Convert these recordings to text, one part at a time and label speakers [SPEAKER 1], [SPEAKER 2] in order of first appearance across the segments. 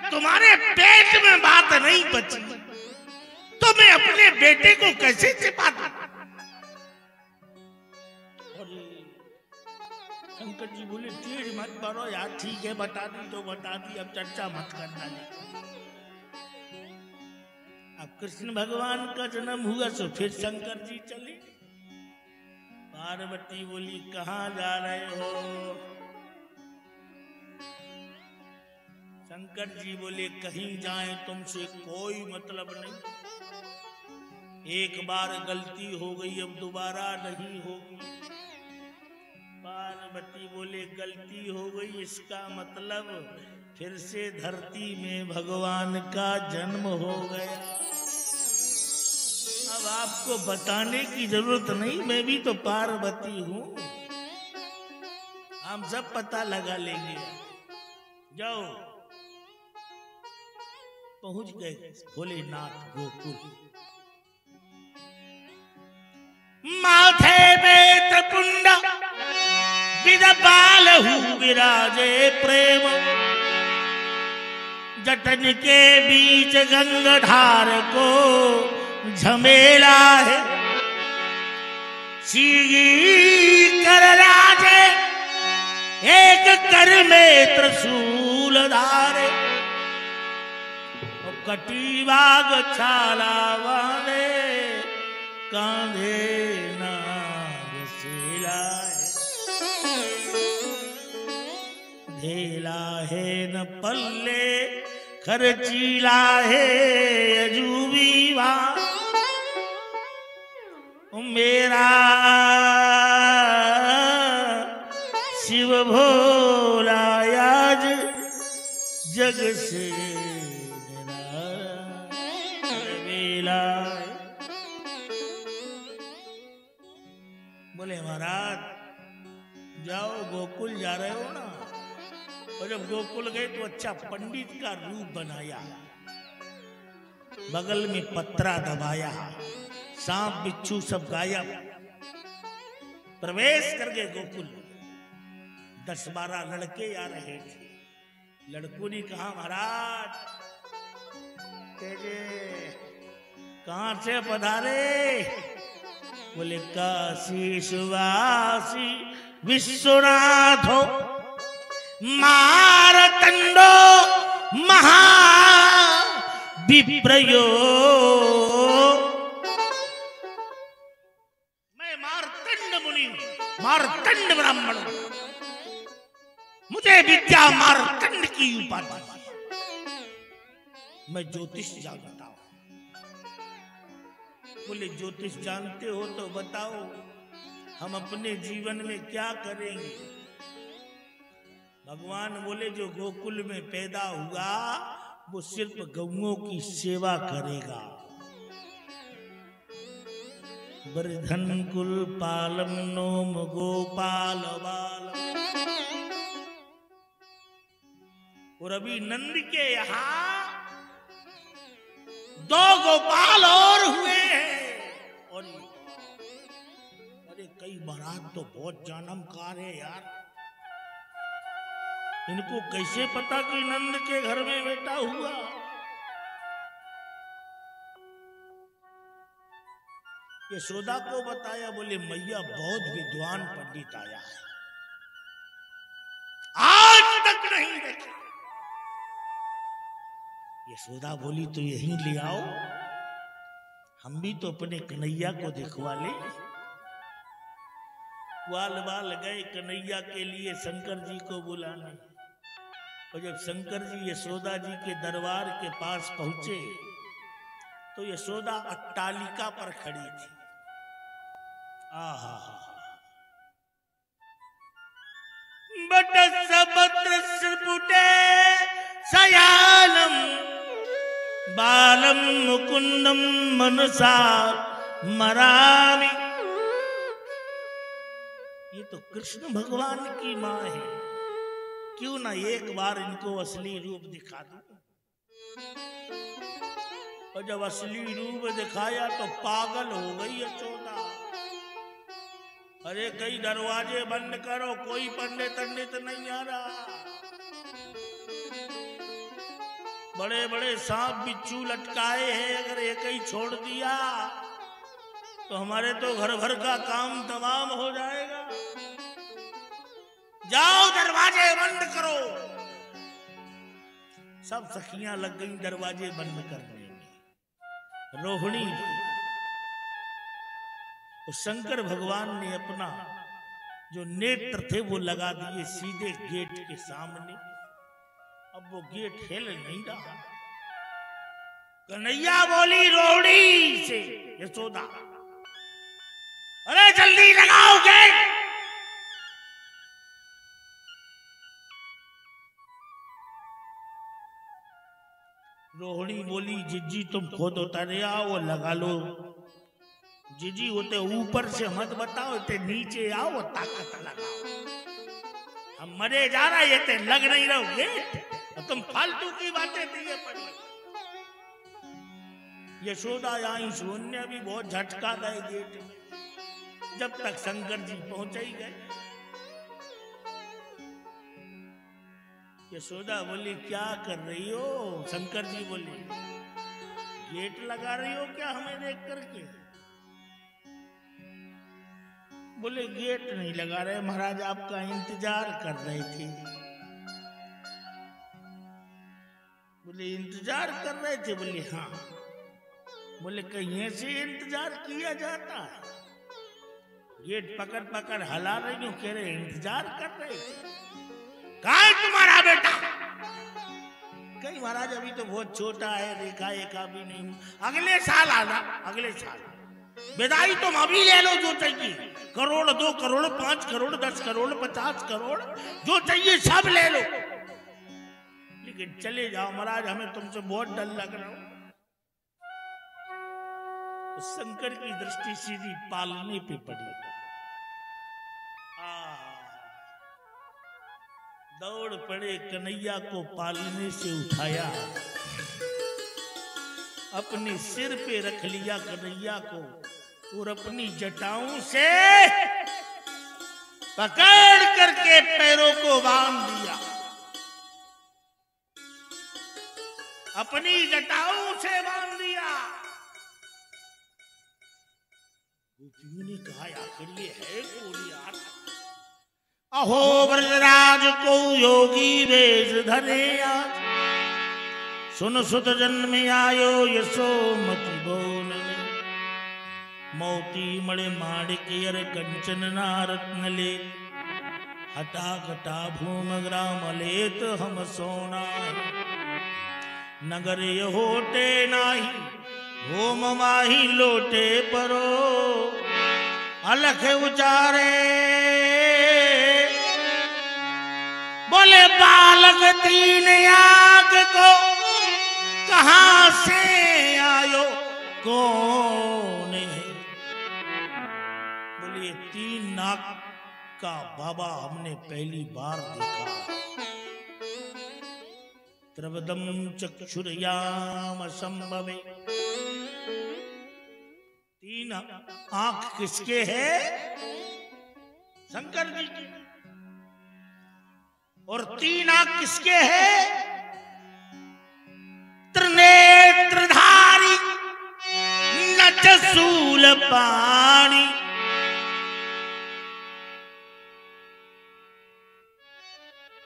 [SPEAKER 1] जब तुम्हारे पेट में बात नहीं बची तो मैं अपने बेटे को कैसे छिपा दूं? शंकर जी बोले टेढ़ मत मारो यार, ठीक है बता दी तो बता दी, अब चर्चा मत करना। अब कृष्ण भगवान का जन्म हुआ तो फिर शंकर जी चले। पार्वती बोली कहाँ जा रहे हो? शंकर जी बोले कहीं जाए तुमसे कोई मतलब नहीं, एक बार गलती हो गई अब दोबारा नहीं होगी। पार्वती बोले गलती हो गई इसका मतलब फिर से धरती में भगवान का जन्म हो गया। अब आपको बताने की जरूरत नहीं, मैं भी तो पार्वती हूं, हम सब पता लगा लेंगे। जाओ। पहुंच गए भोलेनाथ गोकुल। माथे में त्रिपुंड विदपाल विराजे प्रेम, जटन के बीच गंगाधार को झमेला है। सीगी कर राजे एक कर में त्रिशूल धारे, कटीवा छाला वाले कांधे नाग सेला धेला है न पल्ले खर्चीला है अजूबीवा। मेरा शिव भोला आज जग से वेला। बोले महाराज जाओ गोकुल जा रहे हो ना, और जब गोकुल गए तो अच्छा पंडित का रूप बनाया, बगल में पत्रा दबाया, सांप बिच्छू सब गायब। प्रवेश कर गए गोकुल। 10-12 लड़के आ रहे थे। लड़कों ने कहा महाराज कहां से पधारे? बोले काशी सुवासी विश्वनाथ हो मारतंडो महा विप्रयो। मैं मारतंड मुनि हूं, मारतंड ब्राह्मण हूं, मुझे विद्या मारतंड की उपाधि। मैं ज्योतिष जानता हूं। बोले ज्योतिष जानते हो तो बताओ हम अपने जीवन में क्या करेंगे? भगवान बोले जो गोकुल में पैदा हुआ वो सिर्फ गौओं की सेवा करेगा। वर्धन कुल पालम नोम गोपाल बाल। और अभी नंद के यहां 2 गोपाल और हुए हैं। और अरे कई बारात तो बहुत जानमकार है यार, इनको कैसे पता कि नंद के घर में बेटा हुआ? यशोदा को बताया। बोले मैया बहुत विद्वान पंडित आया है, आज तक नहीं देखा। यशोदा बोली तो यहीं ले आओ, हम भी तो अपने कन्हैया को दिखवा ले। ग्वाल बाल गए कन्हैया के लिए शंकर जी को बुलाने। और जब शंकर जी यशोदा जी के दरबार के पास पहुंचे तो यशोदा अट्टालिका पर खड़ी थी। आहा बट सबत्र सुपुटे शयानम बालम मुकुंदम मनसा मरामी। ये तो कृष्ण भगवान की मां है, क्यों ना एक बार इनको असली रूप दिखा दूं। और जब असली रूप दिखाया तो पागल हो गई यशोदा। अरे कई दरवाजे बंद करो, कोई पंडित नहीं आ रहा। बड़े बड़े सांप बिच्छू लटकाए हैं, अगर एक ही छोड़ दिया तो हमारे तो घर भर का काम तमाम हो जाएगा। जाओ दरवाजे बंद करो। सब सखियां लग गई दरवाजे बंद करने में। रोहिणी तो शंकर भगवान ने अपना जो नेत्र थे वो लगा दिए सीधे गेट के सामने। अब वो गेट हिल नहीं रहा। कन्हैया बोली रोहिणी से, यशोदा, अरे जल्दी लगाओ गेट। रोहिणी बोली जिज्जी तुम खुद उतरे आओ, लगा लो। जीजी होते ऊपर से मत बताओ, ते नीचे आओ, ताकत लगाओ। हम मरे जा रहा ये ते लग नहीं रहोगे, तुम फालतू की बातें दिए पड़ी। यशोदा आई शून्य भी बहुत झटका गए गेट में, जब तक शंकर जी पहुंचे ही गए। यशोदा बोली क्या कर रही हो? शंकर जी बोले गेट लगा रही हो क्या हमें देख करके? बोले गेट नहीं लगा रहे महाराज, आपका इंतजार कर रहे थे। बोले इंतजार कर रहे थे? बोले हाँ। बोले कहीं ऐसे इंतजार किया जाता है? गेट पकड़ पकड़ हला रही हूं, कह रहे इंतजार कर रहे थे। कहाँ है तुम्हारा बेटा? कहीं महाराज अभी तो बहुत छोटा है, देखा एका भी नहीं, अगले साल आना। अगले साल विदाई तुम अभी ले लो जो चाहिए, करोड़ 2 करोड़ 5 करोड़ 10 करोड़ 50 करोड़ जो चाहिए सब ले लो, लेकिन चले जाओ महाराज, हमें तुमसे बहुत डर लग रहा हो। तो शंकर की दृष्टि सीधी पालने पे पड़ी। दौड़ पड़े, कन्हैया को पालने से उठाया, अपने सिर पे रख लिया कन्हैया को और अपनी जटाओं से पकड़ करके पैरों को बांध दिया। अपनी जटाओं से बांध दिया। गोपियों ने कहा आखिर ये है कौन यार? अहो ब्रजराज को योगी वेश धरे आज, सुन सुत जन्म आयो यशोमति बोलने। मोती मणि माणिक यर कंचन नारत्न ले, हटा घटा भूम ग्राम लेत हम सोना। नगर होटे नाही होम माही लोटे परो, अलख उचारे बोले बालक 3 आग को कहां से आयो कौन है? बोले 3 नाक का बाबा हमने पहली बार देखा। त्रिवदम चक्षुर्याम संभवे, 3 आंख किसके है? शंकर जी की। और 3 आंख किसके है? त्रिनेत्रधारी नचसूल पाणी।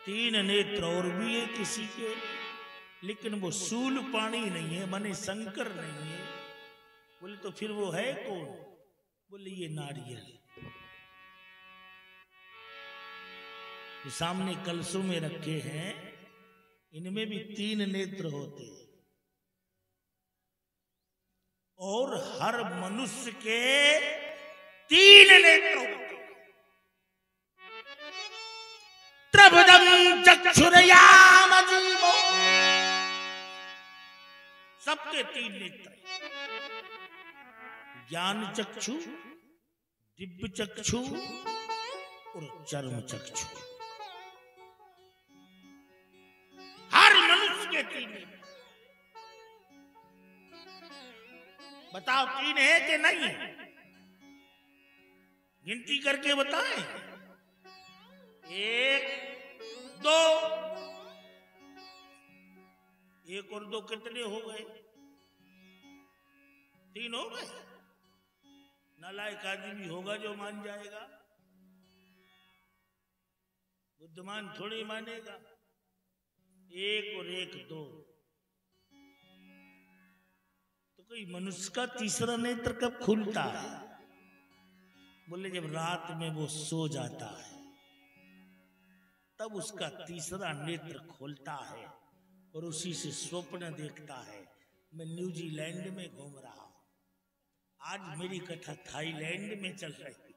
[SPEAKER 1] तीन नेत्र और भी है किसी के, लेकिन वो सूल पाणी नहीं है, माने शंकर नहीं है। बोले तो फिर वो है कौन? बोले ये नारियल। ये सामने कलशों में रखे हैं, इनमें भी 3 नेत्र होते हैं। और हर मनुष्य के 3 नेत्र होते हैं। त्रिभुजं चक्षुर्याम जीवो, सबके 3 नेत्र, ज्ञान चक्षु, दिव्य चक्षु और चर्म चक्षु। हर मनुष्य के 3 नेत्र। बताओ 3 है कि नहीं है? गिनती करके बताएं। 1 2 एक और दो कितने हो गए? 3 हो गए। नालायक आदमी होगा जो मान जाएगा, बुद्धिमान थोड़ी मानेगा। 1 और 1 2। तो कोई मनुष्य का तीसरा नेत्र कब खुलता है? बोले जब रात में वो सो जाता है तब उसका तीसरा नेत्र खोलता है और उसी से स्वप्न देखता है। मैं न्यूजीलैंड में घूम रहा हूं, आज मेरी कथा थाईलैंड में चल रही है।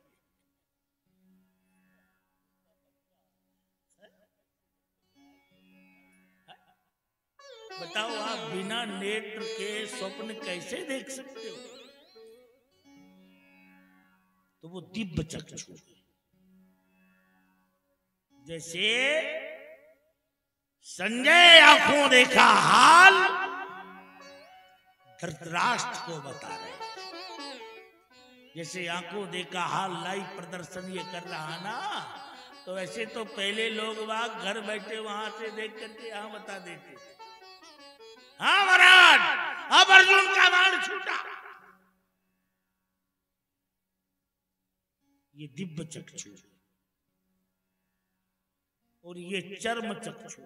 [SPEAKER 1] बताओ आप बिना नेत्र के स्वप्न कैसे देख सकते हो? तो वो दिव्य चक्षु, जैसे संजय आंखों देखा हाल धृतराष्ट्र को बता रहे। जैसे आंखों देखा हाल लाइव प्रदर्शन ये कर रहा ना, तो ऐसे तो पहले लोग बाग घर बैठे वहां से देख करके यहां बता देते, हाँ महाराज अब अर्जुन का बाण छूटा। ये दिव्य चक्षु और ये चर्म चक्षु।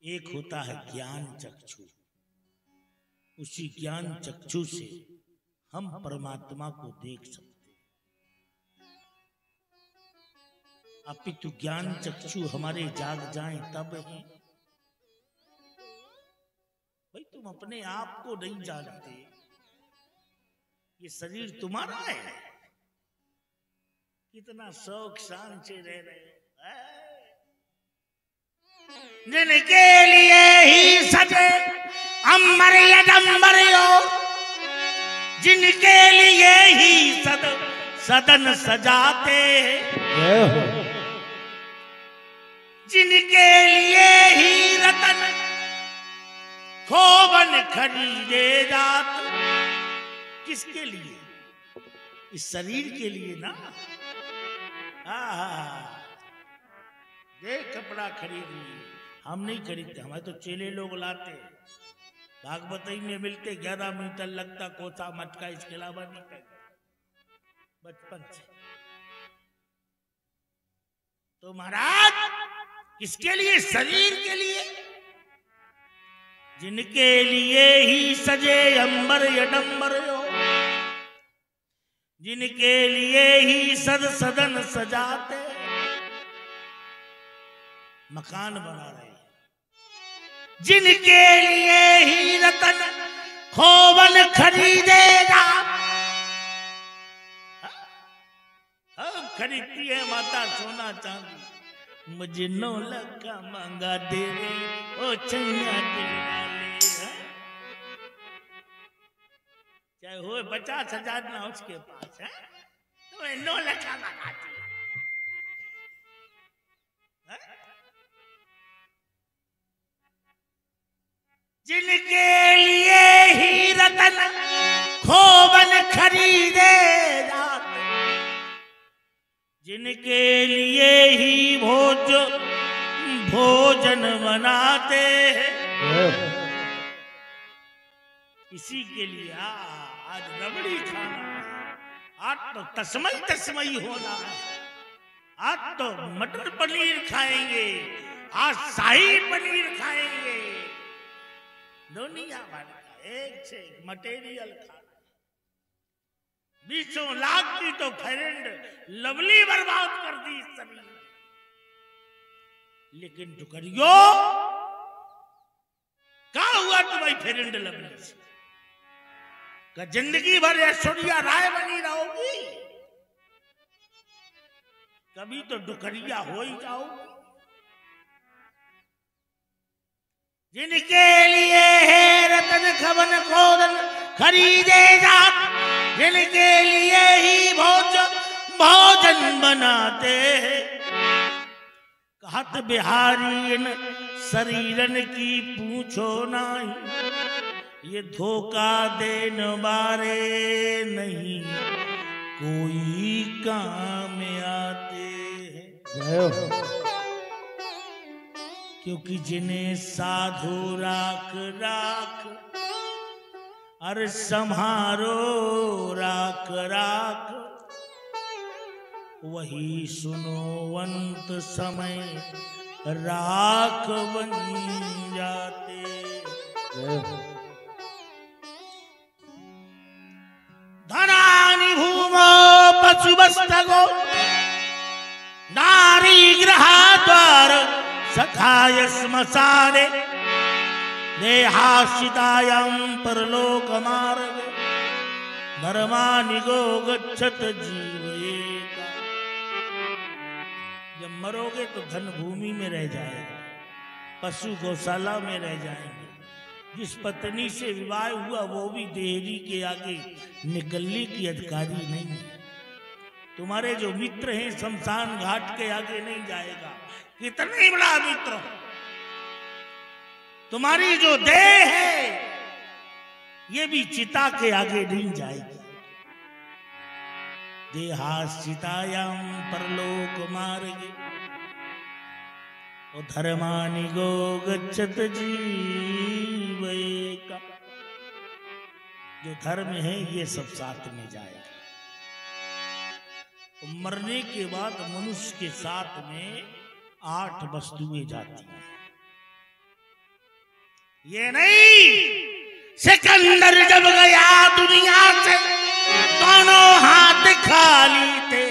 [SPEAKER 1] एक होता है ज्ञान चक्षु, उसी ज्ञान चक्षु से हम परमात्मा को देख सकते। अपितु ज्ञान चक्षु हमारे जाग जाएं तब ही। भाई तुम अपने आप को नहीं जानते, ये शरीर तुम्हारा है, कितना शौक शान से रह रहे हो। जिनके लिए ही सजे अम्बर यडम्बरियो, जिनके लिए ही सदन सजाते, जिनके लिए ही रतन खोबन खरीदे जाते। किसके लिए? इस शरीर के लिए ना। देख कपड़ा खरीद लिए, हम नहीं खरीदते, हमारे तो चेले लोग लाते। भागवतई में मिलते 11 मीटर लगता कोसा मटका, इसके अलावा नहीं पहनते बचपन से। तो महाराज किसके लिए? शरीर के लिए। जिनके लिए ही सजे अंबर यडम्बर हो, जिनके लिए ही सदन सजाते, मकान बना रहे, जिनके लिए ही रतन खोबन खरीदेगा। हम खरीदती है माता सोना चांदी, मुझे 9 लाख का मांगा दे रे ओ चैया दिल वाले। चाहे हो 50,000 ना उसके पास है, तो 9 लाख का मंगाती है। जिनके लिए ही रतन खोबन खरीदे जाते, जिनके लिए ही भोजन बनाते हैं, इसी के लिए आज रबड़ी खाना है, आज तो तस्मई होना है, आज तो मटर पनीर खाएंगे, आज शाही पनीर खाएंगे। दुनिया भर का एक से मटेरियल खाना, 20 लाख की तो फ्रेंड लवली बर्बाद कर दी इस शरीर में। लेकिन टुकड़ियों क्या हुआ तुम्हारी फ्रेंड लवली से? का जिंदगी भर ऐश्वर्या राय बनी रहोगी? कभी तो डुकरिया हो ही जाओगी। जिनके लिए है रतन खबन खोदन खरीदे जात, जिनके लिए ही भोजन बनाते हैं। कहत बिहारी शरीरन की पूछो नहीं, ये धोखा देन बारे नहीं कोई काम आते हैं। क्योंकि जिन्हें साधु राख राख अरे सम्हारो राख राख, वही सुनो अंत समय राख बन जाते। धनानि भूमो पशुवस्तगो नारी गृहाद्वार सखाय श्मशाने देहाश्रितायां परलोक मार्गे धर्मानिगो गच्छत जीवयेका। जब मरोगे तो धन भूमि में रह जाएगा, पशु गौशाला में रह जाएंगे। जिस पत्नी से विवाह हुआ वो भी देहरी के आगे निकलने की अधिकारी नहीं है। तुम्हारे जो मित्र हैं शमशान घाट के आगे नहीं जाएगा, कितने बड़ा मित्र हो। तुम्हारी जो देह है ये भी चिता के आगे नहीं जाएगी। देहाश्रितायां परलोक मार्गे और धर्मानि गो गच्छत जीवयेका। जो धर्म है ये सब साथ में जाएगा। तो मरने के बाद मनुष्य के साथ में 8 वस्तुएं जाती हैं। ये नहीं सिकंदर जब गया दुनिया से दोनों हाथ खाली थे।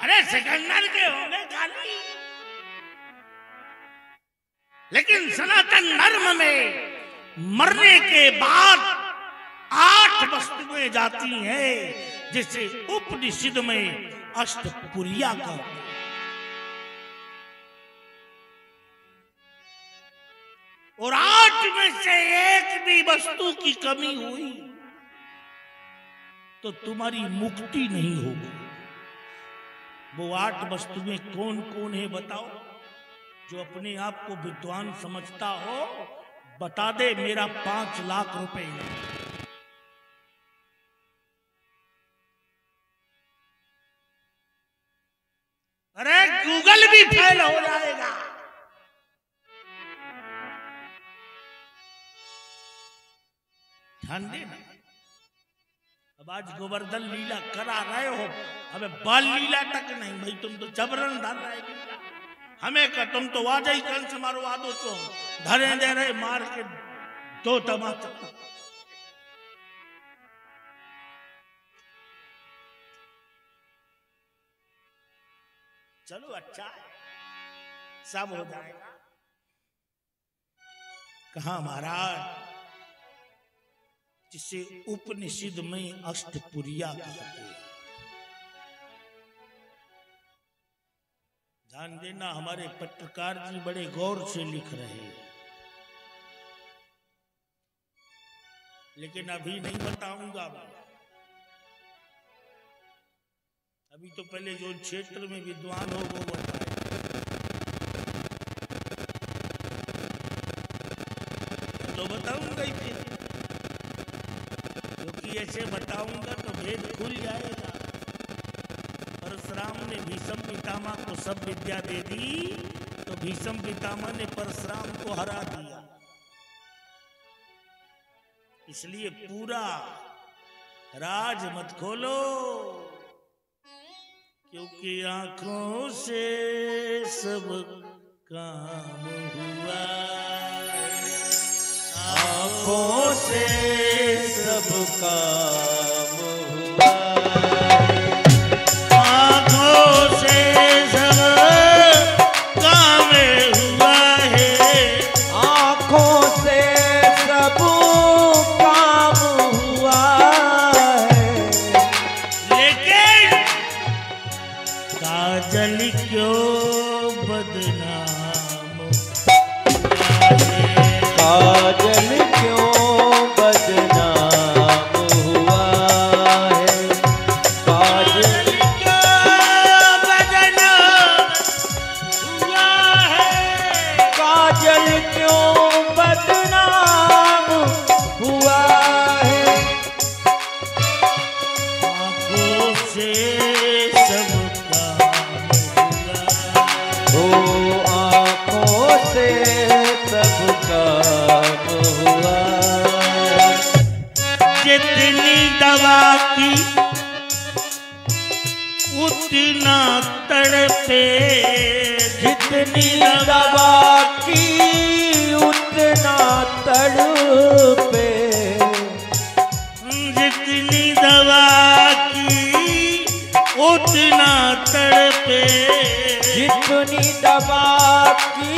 [SPEAKER 1] अरे सिकंदर के होंगे खाली, लेकिन सनातन धर्म में मरने के बाद 8 वस्तुएं जाती हैं, जिसे उपनिषद में अष्टपुरिया का। और 8 में से एक भी वस्तु की कमी हुई तो तुम्हारी मुक्ति नहीं होगी। वो 8 वस्तुएं कौन कौन है बताओ? जो अपने आप को विद्वान समझता हो बता दे, मेरा 5 लाख रुपए। अरे गूगल भी फेल हो जाएगा। ध्यान देना। अब आज गोवर्धन लीला करा रहे हो, अबे बाल लीला तक नहीं भाई, तुम तो जबरन धर रहे लीला। हमें का तुम तो वाजा ही कंस मारो आदो चो धरे दे रहे मार के 2 तमाचा। चलो अच्छा है, सब हो जाएगा। कहा महाराज, जिसे उपनिषद में अष्टपुरिया कहते हैं। ध्यान देना, हमारे पत्रकार जी बड़े गौर से लिख रहे हैं, लेकिन अभी नहीं बताऊंगा। अभी तो पहले जो क्षेत्र में विद्वान हो वो बताए। तो बताऊंगा ही फिर, क्योंकि ऐसे बताऊंगा तो भेद खुल जाएगा। परशुराम ने भीष्म पितामह को सब विद्या दे दी, तो भीष्म पितामह ने परशुराम को हरा दिया। इसलिए पूरा राज मत खोलो, क्योंकि आंखों से सब काम हुआ, आंखों से सब काम हुआ, आंखों से सब काम हुआ है,
[SPEAKER 2] आंखों से सब काम हुआ है।
[SPEAKER 1] लेकिन काजल क्यों बदनाम हुआ है,
[SPEAKER 2] काजल क्यों बदनाम हुआ है, काजल
[SPEAKER 1] क्यों बदनाम हुआ है,
[SPEAKER 2] काजल क्यों बदनाम हुआ है।
[SPEAKER 1] आंखों से सब काम हुआ,
[SPEAKER 2] ओ दवा की उतना तड़पे,
[SPEAKER 1] जितनी दवा की उतना तड़पे,
[SPEAKER 2] जितनी दवा की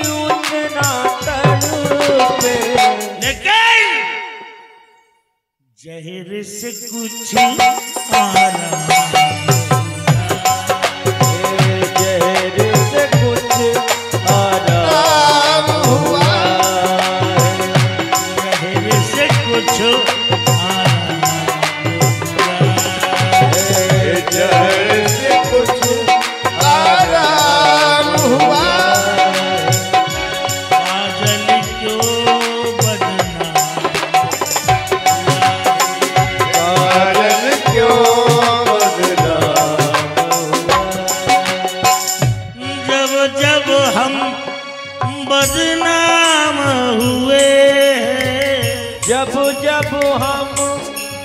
[SPEAKER 2] उतना तड़पे।
[SPEAKER 1] लेकिन जहर से कुछ आराम,
[SPEAKER 2] जहर से कुछ आराम हुआ,
[SPEAKER 1] जहर से कुछ आराम हुआ,
[SPEAKER 3] जहर से कुछ आराम हुआ।
[SPEAKER 1] काजल क्यों बदनाम,
[SPEAKER 3] काजल क्यों बदनाम हुआ।
[SPEAKER 1] जब जब हम बदनाम हुए,
[SPEAKER 2] जब जब हम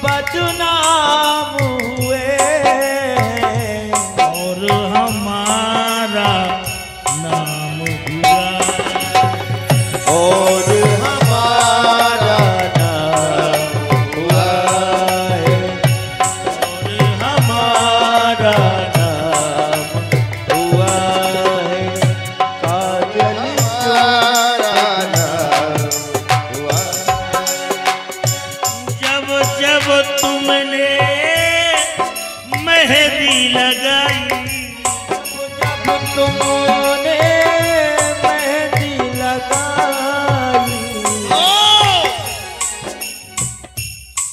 [SPEAKER 2] बदनाम हुए,
[SPEAKER 1] और हमारा नाम हुआ,
[SPEAKER 2] और हमारा नाम हुआ है,
[SPEAKER 1] और हमारा
[SPEAKER 2] नाम हुआ है। काजल
[SPEAKER 3] हमारा नाम हुआ।
[SPEAKER 1] जब जब तुमने मेहंदी लगाई,
[SPEAKER 2] जब तुमने मेहंदी लगाई,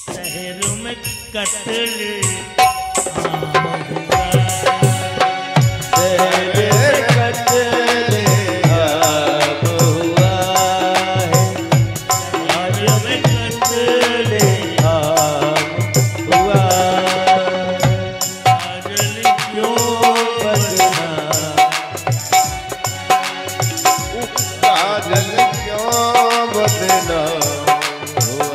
[SPEAKER 1] शहर में कत्ल आम हुआ,
[SPEAKER 2] शहर कत्ल आम हुआ है,
[SPEAKER 1] शहर में कत्ल
[SPEAKER 2] आम हुआ है।
[SPEAKER 1] काजल क्यों बदनाम,
[SPEAKER 3] काजल क्यों बदनाम हुआ।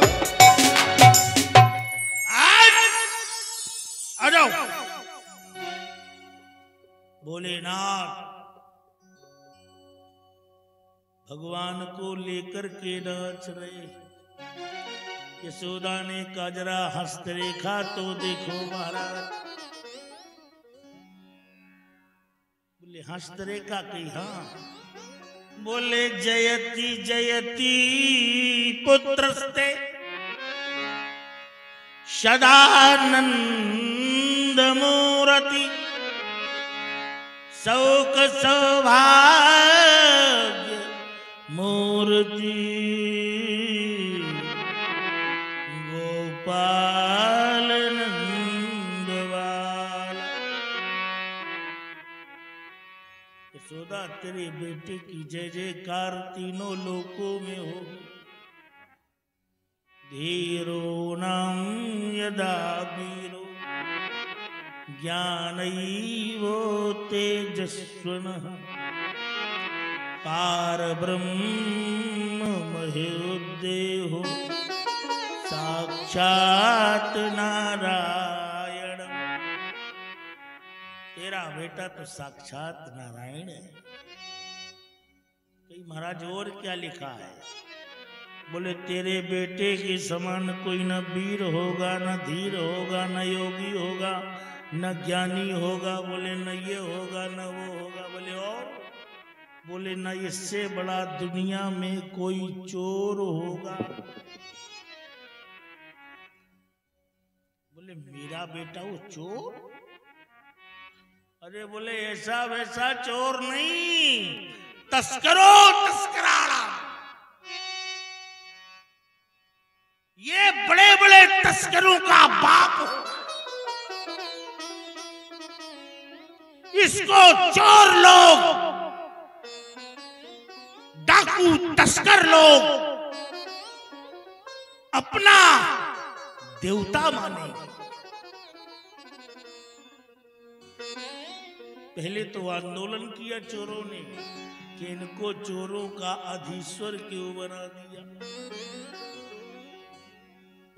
[SPEAKER 1] आ जाओ। भोलेनाथ भगवान को लेकर के नाच रहे। यशोदा ने कहा जरा हस्तरेखा तो देखो महाराज। बोले हस्तरेखा की हाँ। बोले जयति जयति पुत्रस्ते सदानंद मूर्ति शौक सौभाग्य मूर्ति गोपाल नंदवाला। यशोदा तेरे बेटे की जय जयकार तीनों लोकों में हो। धीरो नाम यदा वीरो ज्ञानैवो तेजस्विनः पारब्रह्म महेरुद्देहो साक्षात नारायण। तेरा बेटा तो साक्षात नारायण है। कई महाराज और क्या लिखा है? बोले तेरे बेटे के समान कोई न वीर होगा, न धीर होगा, न योगी होगा, न ज्ञानी होगा। बोले न ये होगा न वो होगा। बोले और बोले न इससे बड़ा दुनिया में कोई चोर होगा। बोले मेरा बेटा वो चोर? अरे बोले ऐसा वैसा चोर नहीं, तस्करों तस्कराड़ा। ये बड़े बड़े तस्करों का बाप होगा। इसको चोर लोग, डाकू तस्कर लोग अपना देवता मानेंगे। पहले तो आंदोलन किया चोरों ने कि इनको चोरों का अधीश्वर क्यों बना दिया।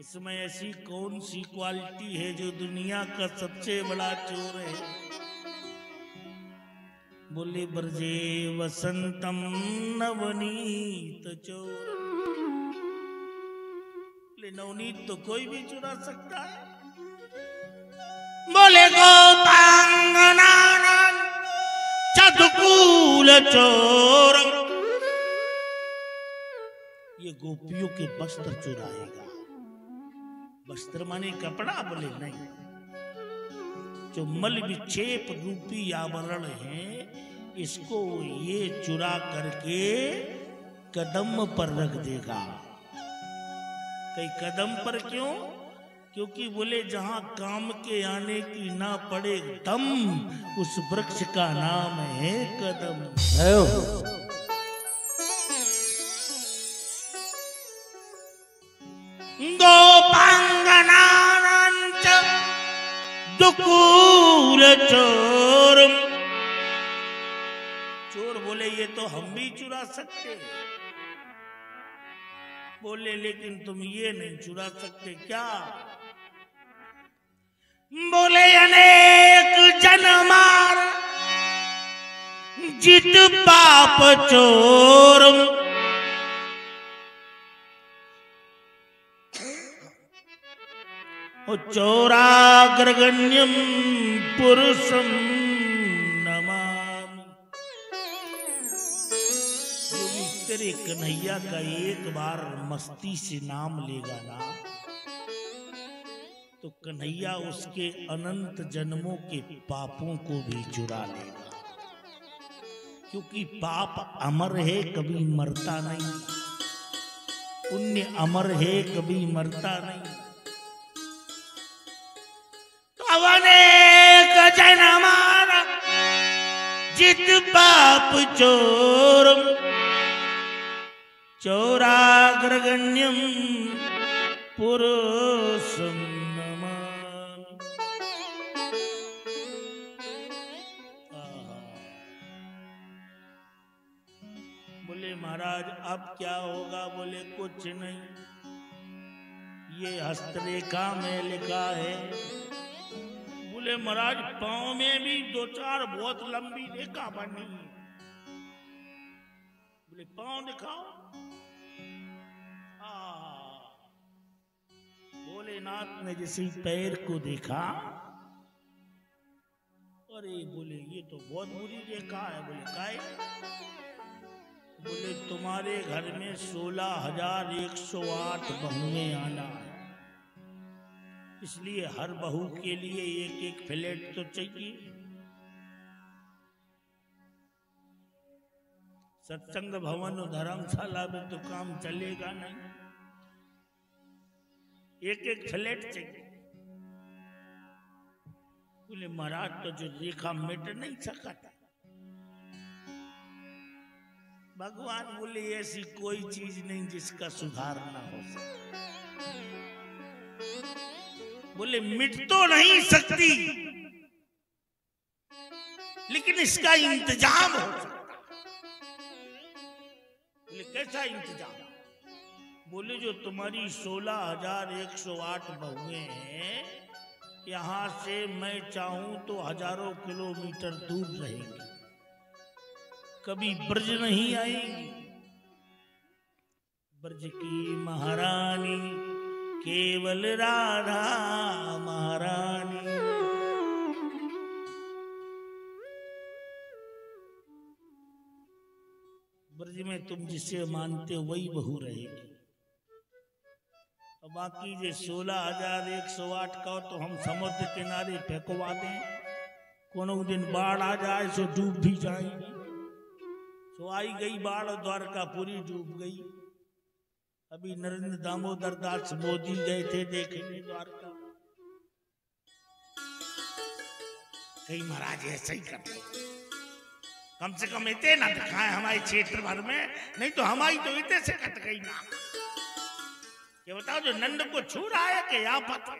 [SPEAKER 1] इसमें ऐसी कौन सी क्वालिटी है जो दुनिया का सबसे बड़ा चोर है? बोले ब्रजे वसंतम नवनीत चोर। बोले नवनीत तो कोई भी चुरा सकता है। बोले गोपांगनानां चतुकूल चोर। ये गोपियों के वस्त्र चुराएगा। वस्त्र माने कपड़ा? बोले नहीं, जो मल विक्षेप रूपी आवरण है इसको ये चुरा करके कदम पर रख देगा। कई कदम पर क्यों? क्योंकि बोले जहां काम के आने की ना पड़े दम, उस वृक्ष का नाम है कदम। गोपांगनानांच दुकूल चोर। चोर बोले ये तो हम भी चुरा सकते। बोले लेकिन तुम ये नहीं चुरा सकते। क्या? बोले अनेक जन्मार जित पाप चोर। चोराग्रगण्यम पुरुषम नमामि। जो भी तेरे कन्हैया का एक बार मस्ती से नाम लेगा ना, तो कन्हैया उसके अनंत जन्मों के पापों को भी चुरा लेगा। क्योंकि पाप अमर है, कभी मरता नहीं। पुण्य अमर है, कभी मरता नहीं। अनेक जन्मार जित पाप चोर। चोराग्रगण्यम पुरुषम नमामि। बोले महाराज अब क्या होगा? बोले कुछ नहीं, ये हस्तरेखा में लिखा है। बोले महाराज पांव में भी दो चार बहुत लंबी रेखा बनी है। बोले पांव दिखाओ। भोलेनाथ ने जैसे पैर को देखा, अरे बोले ये तो बहुत बुरी रेखा है। बोले काय? बोले तुम्हारे घर में 16,108 बहुएं आना है, इसलिए हर बहू के लिए एक एक फ्लैट तो चाहिए। सत्संग भवन और धर्मशाला में तो काम चलेगा नहीं, एक एक फ्लैट चाहिए। बोले महाराज तो जो रेखा मिट नहीं सका था। भगवान बोले ऐसी कोई चीज नहीं जिसका सुधार ना हो सके। बोले मिट तो नहीं सकती, लेकिन इसका इंतजाम हो सकता। बोले कैसा इंतजाम? बोले जो तुम्हारी 16,108 बहुएं हैं, यहां से मैं चाहूं तो हजारों किलोमीटर दूर रहेंगी, कभी ब्रज नहीं आएंगी। ब्रज की महारानी केवल राधा महारानी। ब्रज में तुम जिसे मानते हो वही बहू रहेगी। और बाकी जो 16,108 का तो हम समुद्र किनारे फेंकवा दें, कोनो दिन बाढ़ आ जाए सो डूब भी जाएंगी। तो आई गई बाढ़, द्वारकापुरी डूब गई। अभी नरेंद्र दामोदर दास मोदी गए थे देखने द्वारका। कई महाराज ऐसा ही करते, कम से कम इतने ना दिखाए हमारे क्षेत्र भर में, नहीं तो हमारी तो इतने से कट गई ना। ये बताओ जो नंद को छू रहा है कि आफत है?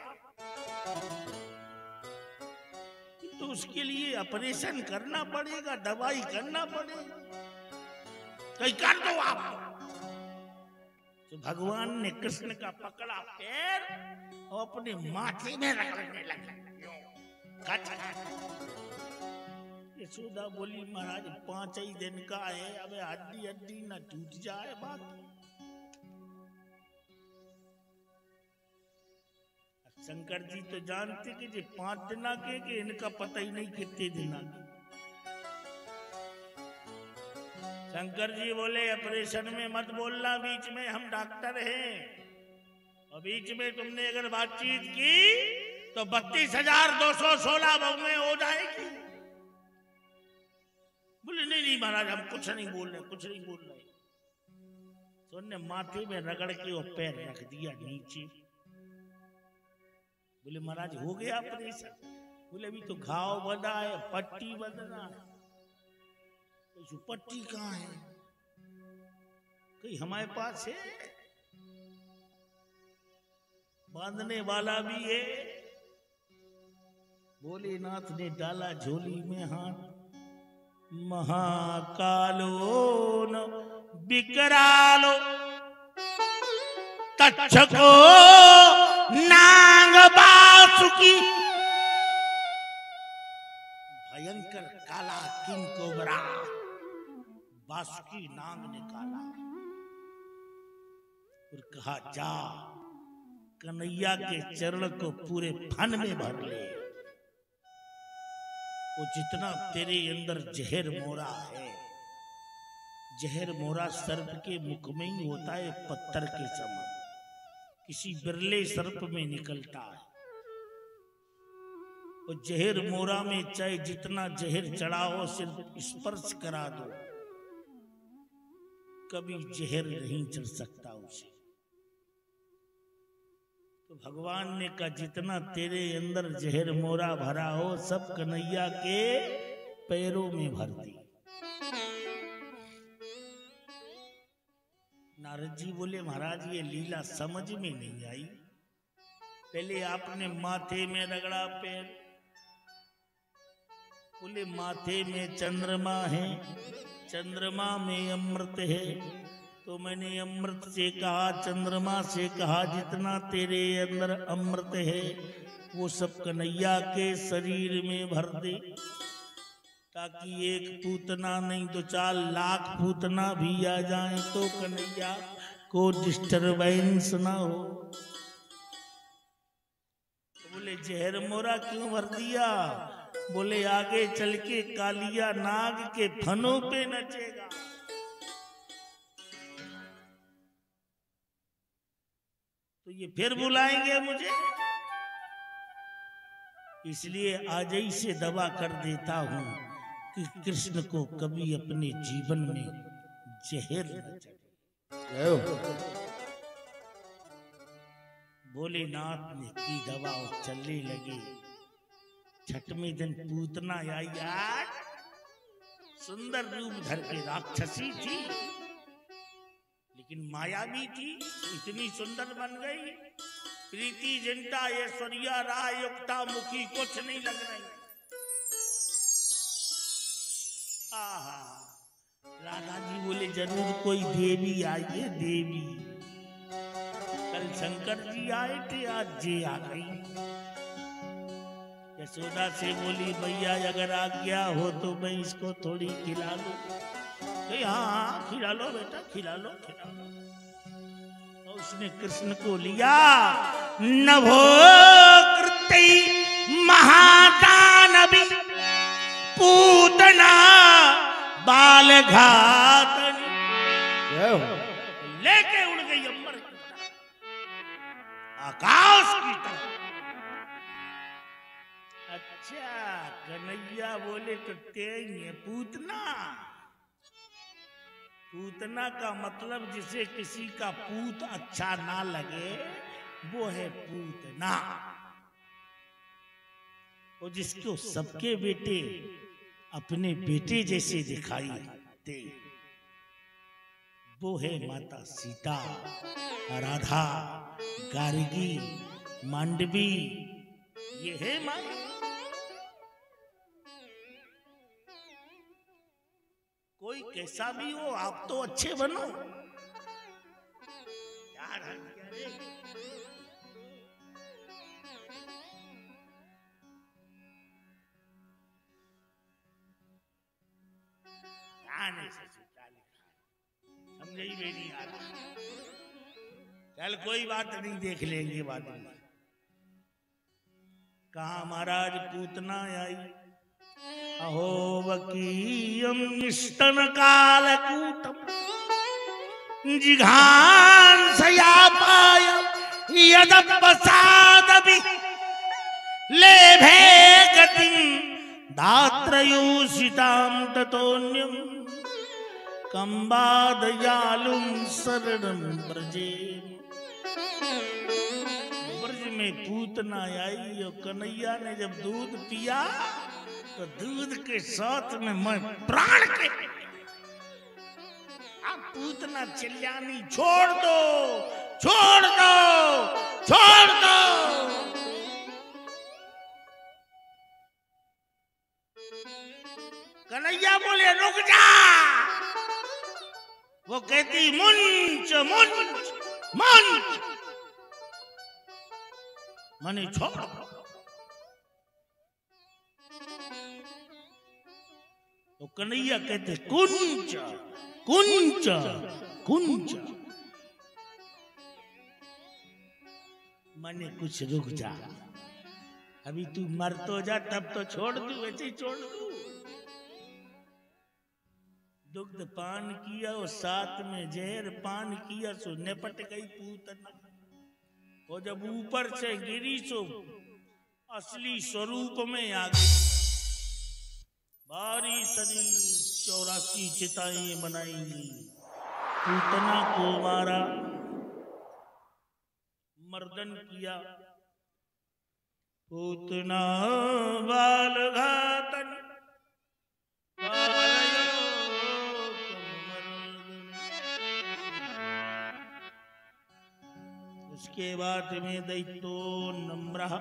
[SPEAKER 1] तो उसके लिए ऑपरेशन करना पड़ेगा, दवाई करना पड़ेगा। कहीं कर दो आप। तो भगवान ने कृष्ण का पकड़ा पैर और अपने माथे में रगड़ने लगे। यशोदा बोली महाराज 5 ही दिन का है, अब हड्डी हड्डी न टूट जाए बात। शंकर जी तो जानते कि ये 5 दिन के कि इनका पता ही नहीं कितने दिन के। शंकर जी बोले ऑपरेशन में मत बोलना बीच में, हम डॉक्टर हैं, और बीच में तुमने अगर बातचीत की तो 32,216 बहुएं हो जाएगी। बोले नहीं नहीं महाराज हम कुछ नहीं बोल रहे, कुछ नहीं बोल रहे। तो उन्होंने माथे में रगड़ के वो पैर रख दिया नीचे। बोले महाराज हो गया ऑपरेशन? बोले अभी तो घाव बंधा है, पट्टी बंधना है। तो पट्टी कहाँ है? कहीं हमारे पास है, बांधने वाला भी है। भोलेनाथ ने डाला झोली में हाथ, महाकालो न विकरालो तक्षको नाग बासुकी, भयंकर काला किंग कोबरा बासुकी नाग निकाला और कहा जा कन्हैया के चरण को पूरे फन में भर ले। वो जितना तेरे अंदर जहर मोरा है, जहर मोरा सर्प के मुख में ही होता है, पत्थर के समान किसी बिरले सर्प में निकलता है। और जहर मोरा में चाहे जितना जहर चढ़ा हो, सिर्फ स्पर्श करा दो, कभी जहर नहीं चढ़ सकता उसे। तो भगवान ने कहा जितना तेरे अंदर जहर मोरा भरा हो सब कन्हैया के पैरों में भर दी। नारद जी बोले महाराज ये लीला समझ में नहीं आई। पहले आपने माथे में रगड़ा पैर, बोले माथे में चंद्रमा है, चंद्रमा में अमृत है। तो मैंने अमृत से कहा, चंद्रमा से कहा जितना तेरे अंदर अमृत है वो सब कन्हैया के शरीर में भर दे, ताकि एक पूतना नहीं 2-4 लाख पूतना भी आ जाए तो कन्हैया को डिस्टरबेंस ना हो। तो बोले जहर मोरा क्यों भर दिया? बोले आगे चल के कालिया नाग के फनों पे नचेगा। तो ये फिर बुलाएंगे मुझे, इसलिए आज ही से दवा कर देता हूं कि कृष्ण को कभी अपने जीवन में जहर न चढ़े। भोलेनाथ ने की दवा और चलने लगे। छठवें दिन पूतना आई, यार सुंदर रूप धर के राक्षसी थी लेकिन मायावी थी, इतनी सुंदर बन गई। प्रीति जिंटा ऐश्वर्या राय युक्ता मुखी कुछ नहीं लग रही। आहा, राधा जी बोले जरूर कोई देवी आई है, देवी। कल शंकर जी आए थे, आज जी आ गई। यशोदा से बोली भैया अगर आज्ञा हो तो मैं इसको थोड़ी खिला लूं। हाँ खिला लो बेटा, खिला लो खिला लो। तो उसने कृष्ण को लिया। नभो कृत्य महादानवी पूतना बाल घातनी, लेके उड़ गई अंबर की तरफ, आकाश की तरफ। अच्छा कन्हैया बोले तो तेज पूतना। पूतना का मतलब जिसे किसी का पूत अच्छा ना लगे वो है पूतना। और जिसको सबके बेटे अपने बेटे जैसे दिखाई दे वो है माता सीता, राधा, गार्गी, मांडवी। ये है माता। कोई कैसा भी हो आप तो अच्छे बनो यार। समझे ही नहीं आ रहा। चल कोई बात नहीं, देख लेंगे बाद में। कहा महाराज पूतना आई, अहो वकीयम स्तन काल कूटम जिघान सयापाय यदपसादपि लेभे गतिं दात्रयोषितां ततोऽन्यं कंबादयालुं शरणं व्रजे। ब्रज में पूतना आई और कन्हैया ने जब दूध पिया तो दूध के साथ में मैं प्राण के पूतना चिल्लानी, छोड़ दो छोड़ दो छोड़ दो। कन्हैया बोले रुक जा, वो कहती मुंच मुंच मुंच, मनी छोड़। तो कन्हैया कहते कुंच कुंच कुंच, मने कुछ रुक जा, अभी तू मर तो जा तब तो छोड़ दू, वैसे ही छोड़ दू। दुग्ध पान किया और साथ में जहर पान किया, सो निपट गई पूतना। और जब ऊपर से गिरी सो असली स्वरूप में आ गई। भारी शरीर 84 चिताएं बनाएंगी, पूतना को मारा, मर्दन किया। पूतना बाल घातन उसके बाद में दैत्यो नम्रः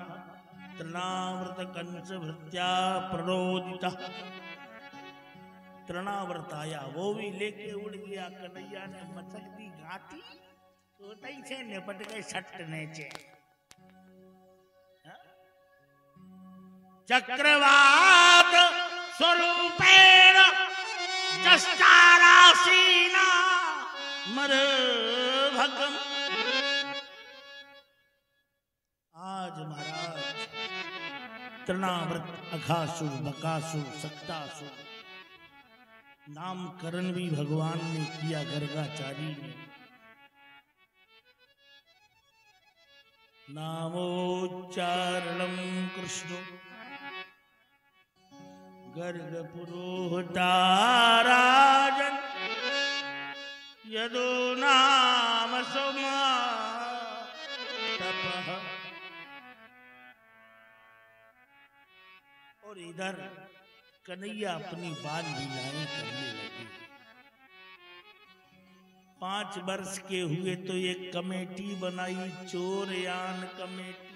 [SPEAKER 1] तृणाव्रत कंस भृत्या प्रणोदिता। तृणाव्रत आया, वो भी लेके उड़ गया। कन्हैया ने मचक दी घाटी, तो से निपट गए सटने से। चक्रवात स्वरूपेण चष्टारासीना मरभगम। आज महाराज तृणाव्रत, अघासुर, बकासुर, सक्तासुर नामकरण भी भगवान ने किया, गर्गाचारी ने। नामोच्चारणम कृष्ण गर्ग पुरोहिता राजन यदो नाम सोमा तपः। और इधर कन्हैया अपनी बाल लीलाएं करने लगे। 5 वर्ष के हुए तो एक कमेटी बनाई, चोरयान कमेटी।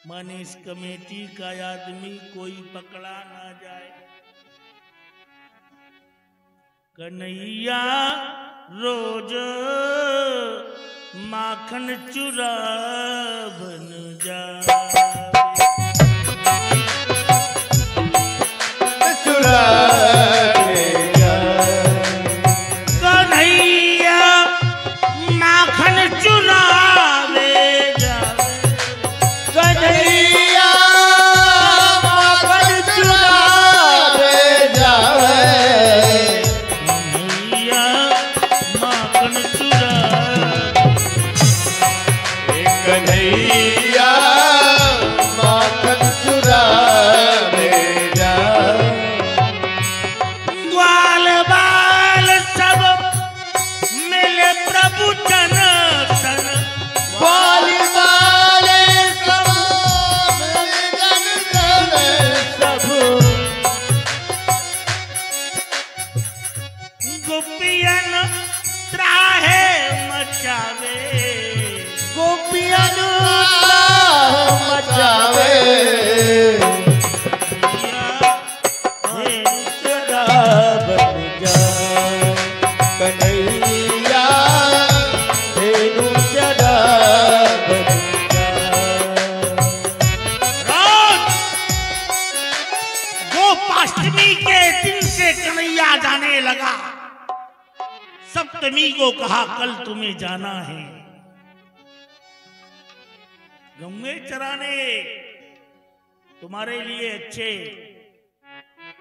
[SPEAKER 1] माने इस कमेटी का आदमी कोई पकड़ा ना जाए। कन्हैया रोज माखन चुरा बन जाए। कन्हैया माखन चुरावे जावे,
[SPEAKER 3] कन्हैया माखन चुरावे जावे,
[SPEAKER 1] कन्हैया माखन चुरावे,
[SPEAKER 3] कन्हैया माखन चुरावे जावे।
[SPEAKER 1] ग्वाल बाल सब मिले प्रभु जन सन,
[SPEAKER 3] बाली बाले सब जन जन सब,
[SPEAKER 1] गोपियन त्राहे मचावे,
[SPEAKER 3] गोपियन मचावे। कन्हैया धेनु चढ़ा बन
[SPEAKER 1] गोपाष्टमी के दिन से कन्हैया जाने लगा। सप्तमी को कहा कल तुम्हें जाना है गंगे चराने, तुम्हारे लिए अच्छे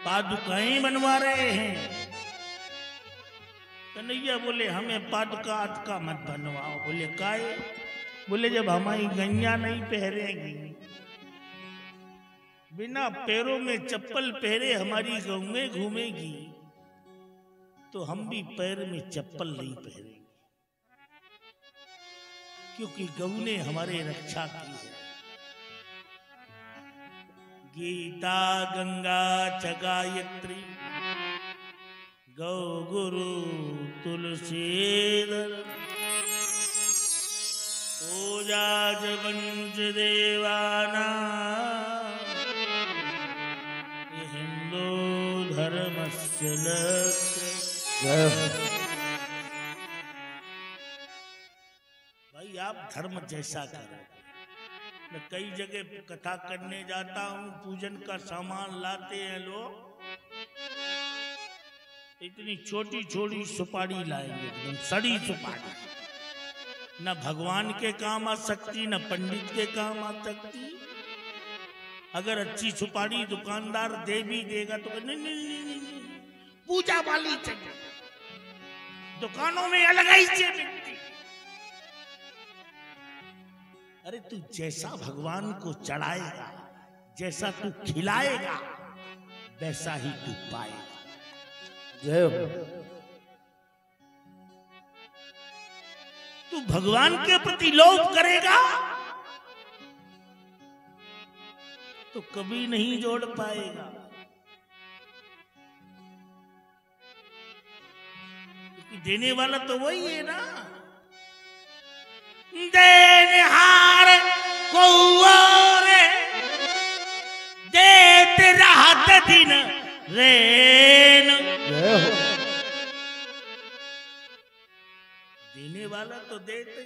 [SPEAKER 1] पादुकाएं बनवा रहे हैं। कन्हैया बोले हमें पादुका आदका मत बनवाओ। बोले काहे? बोले जब हमारी गैया नहीं पहरेगी, बिना पैरों में चप्पल पहरे हमारी गौएं घूमेगी, तो हम भी पैर में चप्पल नहीं पहरेंगे, क्योंकि गौ ने हमारे रक्षा की है। गीता गंगा च गायत्री गौ गुरु तुलसीधर पूजा जगंज देवाना हिंदू धर्मस्य लक्ष्य। भाई आप धर्म जैसा करो। मैं कई जगह कथा करने जाता हूँ, पूजन का सामान लाते हैं लोग, इतनी छोटी छोटी सुपारी लाएंगे, एकदम सड़ी सुपारी, न भगवान के काम आ सकती, न पंडित के काम आ सकती। अगर अच्छी सुपारी दुकानदार दे भी देगा तो नहीं नहीं नहीं नहीं, नहीं। पूजा वाली चाहिए, दुकानों में अलग ही से मिलती। अरे तू जैसा भगवान को चढ़ाएगा, जैसा तू खिलाएगा, वैसा ही तू पाएगा।
[SPEAKER 3] जय हो।
[SPEAKER 1] तू भगवान के प्रति लोभ करेगा तो कभी नहीं जोड़ पाएगा, क्योंकि देने वाला तो वही है ना। देनहार को देते राहत दिन रेन। देने वाला तो देते,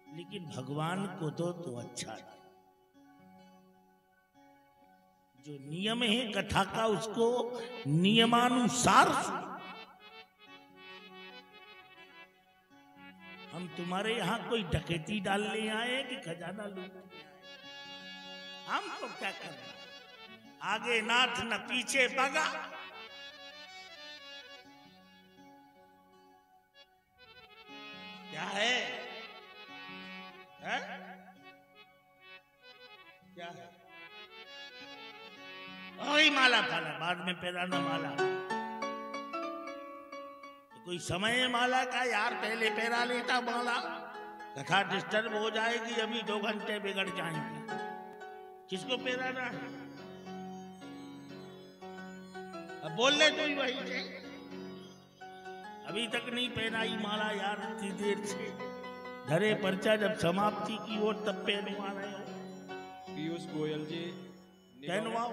[SPEAKER 1] लेकिन भगवान को दो तो अच्छा है। जो नियम है कथा का उसको नियमानुसार सुनो। हम तुम्हारे यहां कोई डकैती डालने आए कि खजाना लूटने आए? हम तो क्या कर रहे हैं? आगे नाथ न पीछे बगा। क्या है? क्या है? वही माला फाला, बाद में पहनाना माला। कोई समय है माला का यार, पहले पहना लेता माला। कथा डिस्टर्ब हो जाएगी, अभी 2 घंटे बिगड़ जाएंगे। किसको पहनाना है? अब बोल ले तो वही से। अभी तक नहीं पहनाई माला यार, इतनी देर से धरे पर्चा, जब समाप्ति की ओर तब पहनवा रहे हो।
[SPEAKER 4] पीयूष गोयल जी
[SPEAKER 1] पहनवाओ।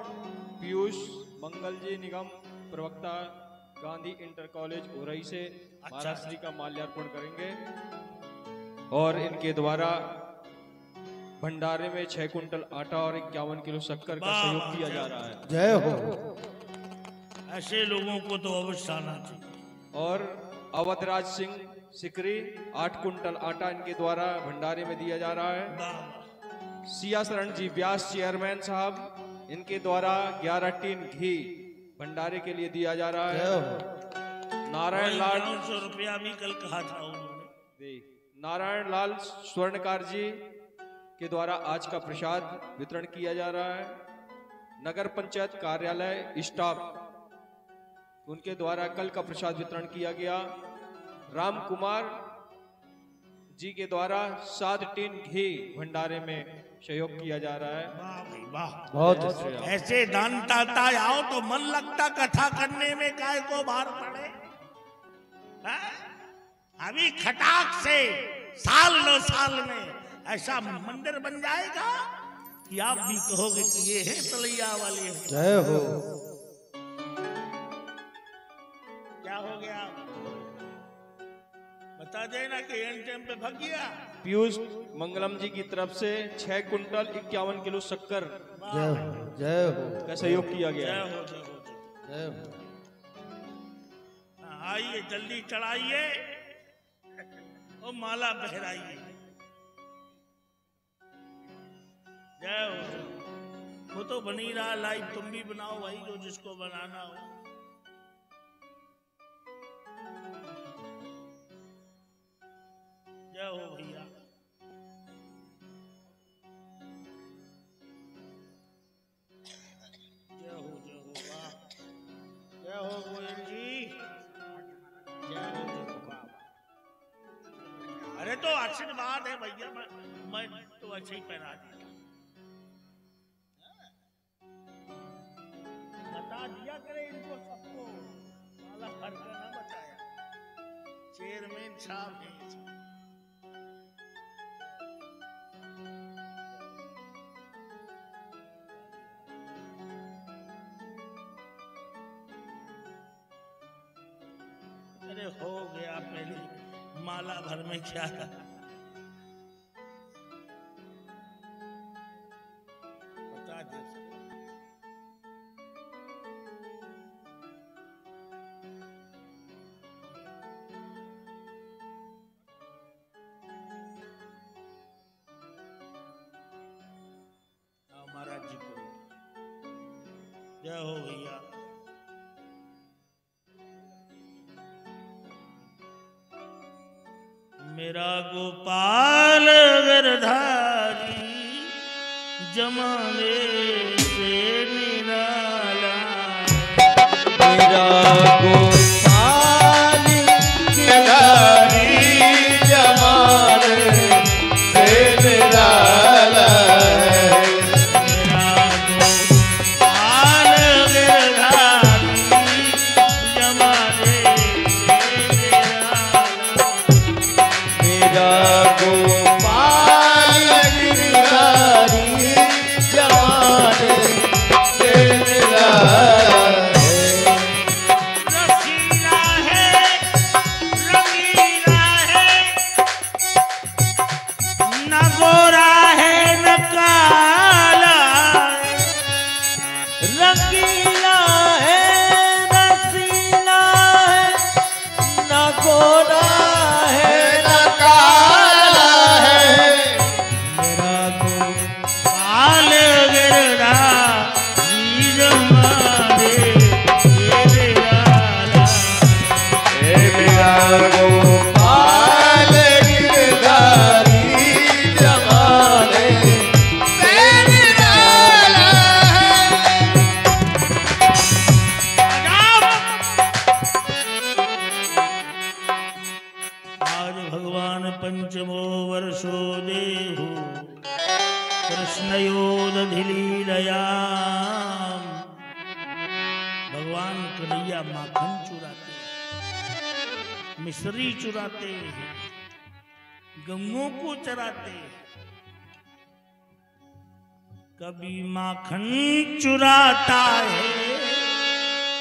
[SPEAKER 4] पीयूष मंगल जी निगम प्रवक्ता गांधी इंटर कॉलेज उरई से महाराज श्री का माल्यार्पण करेंगे और इनके द्वारा भंडारे में 6 कुंटल आटा और 51 किलो शक्कर का सहयोग किया जा रहा है।
[SPEAKER 3] जय हो।
[SPEAKER 1] ऐसे लोगों को तो अवश्य आना चाहिए।
[SPEAKER 4] और अवधराज सिंह सिकरी 8 कुंटल आटा इनके द्वारा भंडारे में दिया जा रहा है। सिया शरण जी व्यास चेयरमैन साहब, इनके द्वारा 11 टीन घी भंडारे के लिए दिया जा रहा है। नारायण लाल
[SPEAKER 1] 900 रुपया भी कल कहा था उन्होंने।
[SPEAKER 4] नारायण लाल स्वर्णकार जी के द्वारा आज का प्रसाद वितरण किया जा रहा है। नगर पंचायत कार्यालय स्टाफ, उनके द्वारा कल का प्रसाद वितरण किया गया। राम कुमार जी के द्वारा 7 टीन घी भंडारे में सहयोग किया जा रहा है।
[SPEAKER 1] वाह भाई वाह,
[SPEAKER 3] बहुत
[SPEAKER 1] ऐसे दान दाता आओ तो मन लगता कथा करने में, काय को बाहर पड़े। अभी खटाक से साल 2 साल में ऐसा मंदिर बन जाएगा कि आप भी कहोगे कि ये है तलैया वाले।
[SPEAKER 3] जय हो।
[SPEAKER 1] क्या हो गया बता देना कि एंड टाइम पे भाग गया।
[SPEAKER 4] पीयूष मंगलम जी की तरफ से 6 कुंटल 51 किलो शक्कर
[SPEAKER 3] जय हो जय हो
[SPEAKER 4] का सहयोग किया गया
[SPEAKER 1] जय
[SPEAKER 4] है।
[SPEAKER 1] हो जय हो जय
[SPEAKER 3] जय हो।
[SPEAKER 1] हो। आइए जल्दी चढ़ाइए और माला पहराइए। जय हो जय हो। वो तो बन ही रहा लाइव, तुम भी बनाओ भाई जो जिसको बनाना हो। जय हो भैया। जय हो वाह। जय हो गोयल जी। जय हो वाह। अरे तो आशीर्वाद है भैया, मैं तो अच्छे ही पहना दिया। बता दिया करे इनको सबको, माला भर कर ना बताया। चेयरमैन साहब हैं इसमें। अरे हो गया, पहले माला भर में क्या था। बता दे महाराज जी को। जय हो भैया। मेरा गोपाल गिरधारी जमाने से निराला।
[SPEAKER 2] मेरा गोपाल गिरधारी जमाने से निराला है।
[SPEAKER 1] मेरा गोपाल गिरधारी जमाने से निराला।
[SPEAKER 2] मेरा गोपाल गिरधारी जमाने से निराला है।
[SPEAKER 1] रसीला है, रंगीला है, न गोरा है न काला।
[SPEAKER 2] रंगीला है रसीला है, न गोरा है न काला है।
[SPEAKER 1] मेरा गोपाल गिरधारी जमाने से निराला।
[SPEAKER 2] मेरा गोपाल गिरधारी जमाने से निराला है।
[SPEAKER 1] आज भगवान पंचमो वर्षो देहु कृष्णयोदधिलीलया। भगवान कन्हैया माखन चुराते हैं, मिश्री चुराते हैं, गंगों को चराते हैं। कभी माखन चुराता है,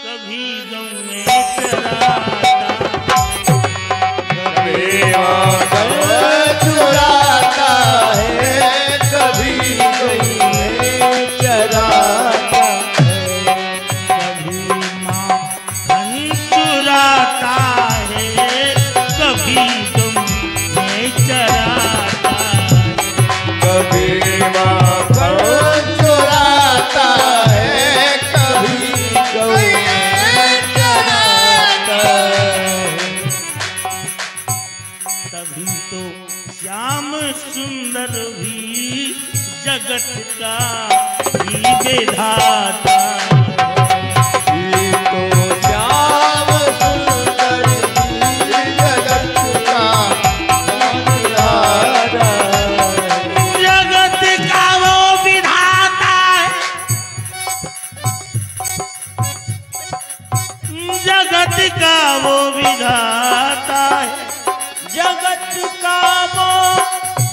[SPEAKER 1] कभी गौ में चराता।
[SPEAKER 2] कभी माखन चुराता है, कभी गई में चराता है।
[SPEAKER 1] कभी माखन चुराता है, कभी गौ में चराता है।
[SPEAKER 2] कभी माखन चुराता है, कभी गई में चराता है।
[SPEAKER 1] तभी तो श्याम सुंदर भी जगत का ही विधाता।
[SPEAKER 2] ये तो श्याम सुंदर जगत का विधाता है।
[SPEAKER 1] जगत का वो विधाता है, जगत का वो विधाता है।
[SPEAKER 2] जगत का वो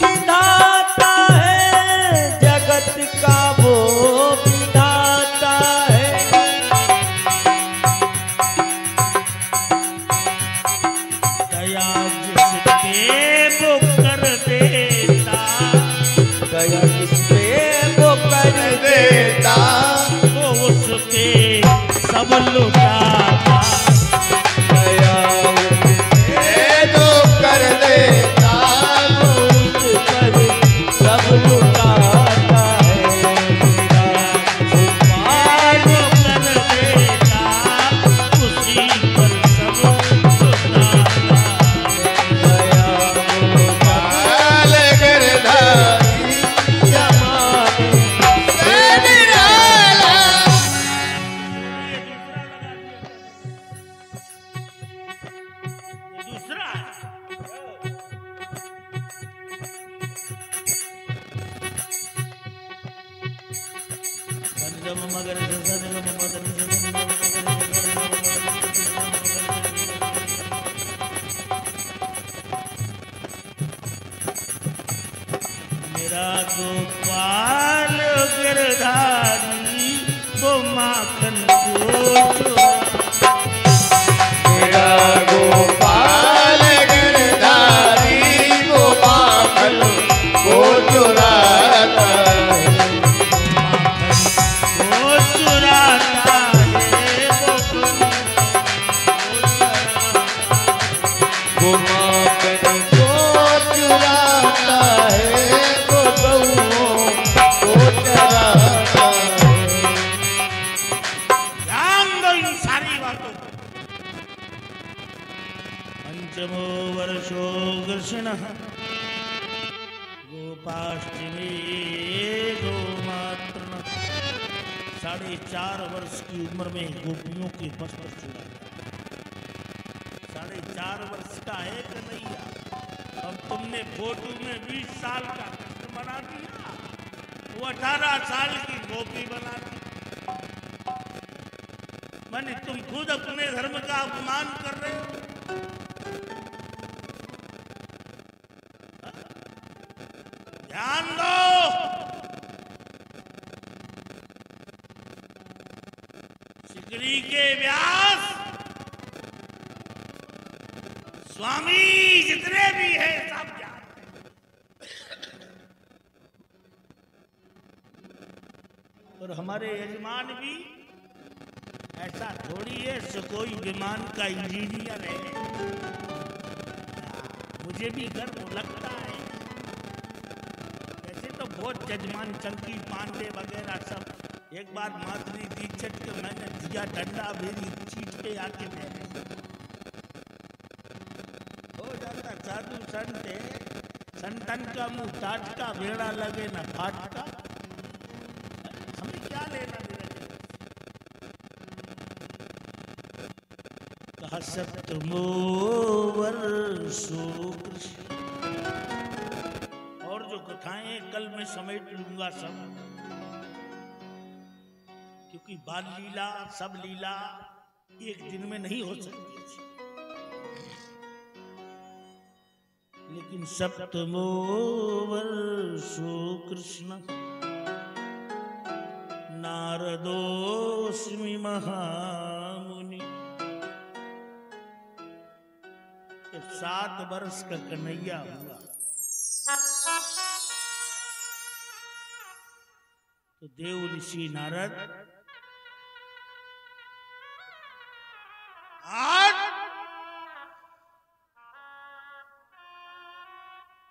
[SPEAKER 2] विधाता है, जगत का वो विधाता है।
[SPEAKER 1] दया जिसके वो कर देता,
[SPEAKER 2] दया किस पे वो कर दे
[SPEAKER 1] सब लुटाता।
[SPEAKER 2] दया उससे जो कर देता उस पर सब लुटाता है।
[SPEAKER 1] गोपाल कर देता उसी पर सब लुटाता।
[SPEAKER 2] दया गोपाल गिरधारी जमाने से निराला।
[SPEAKER 1] ये दूसरा है। गम मगर मेरा गोपाल गिरधारी वो माखन को चुरा।
[SPEAKER 2] मेरा गोपाल गिरधारी वो माखन को चुराता है।
[SPEAKER 1] वो चुराता है
[SPEAKER 2] वो माखन को चुराता है वो गऊओं को चराता है।
[SPEAKER 1] ध्यान दो इन सारी बातों को। पंचमो वर्षो कृष्ण गोपाष्टमी गोमात्र 4.5 वर्ष की उम्र में गोपियों के वस्त्र चुरा। 4.5 वर्ष का है कन्हैया, अब तुमने फोटो में 20 साल का कृष्ण बना दिया, वो 18 साल की गोपी बना दी। माने तुम खुद अपने धर्म का अपमान कर रहे हो। ध्यान दो। सिकरी के व्यास स्वामी जितने भी हैं सब जानते हैं। और हमारे यजमान भी ऐसा थोड़ी है सो कोई विमान का इंजीनियर है। मुझे भी गर्व लगता है। वैसे तो बहुत यजमान चंकी पांडे वगैरह सब, एक बार माधुरी दीक्षित को मैंने दिया डंडा, मेरी सीट पे आके बैठे। हो जाता साधु संत है, संतन का मुंह टाट का, बेड़ा लगे न फाट का। हमें क्या लेना देना। कहा सप्तमो वर्षो कृष्ण। और जो कथाएं कल मैं समेट लूंगा सब, क्योंकि बाल लीला सब लीला एक दिन में नहीं हो सकती थी। लेकिन सप्तमो वर्षो कृष्ण नारदोस्मि महामुनि। जब 7 वर्ष का कन्हैया हुआ तो देव ऋषि नारद आज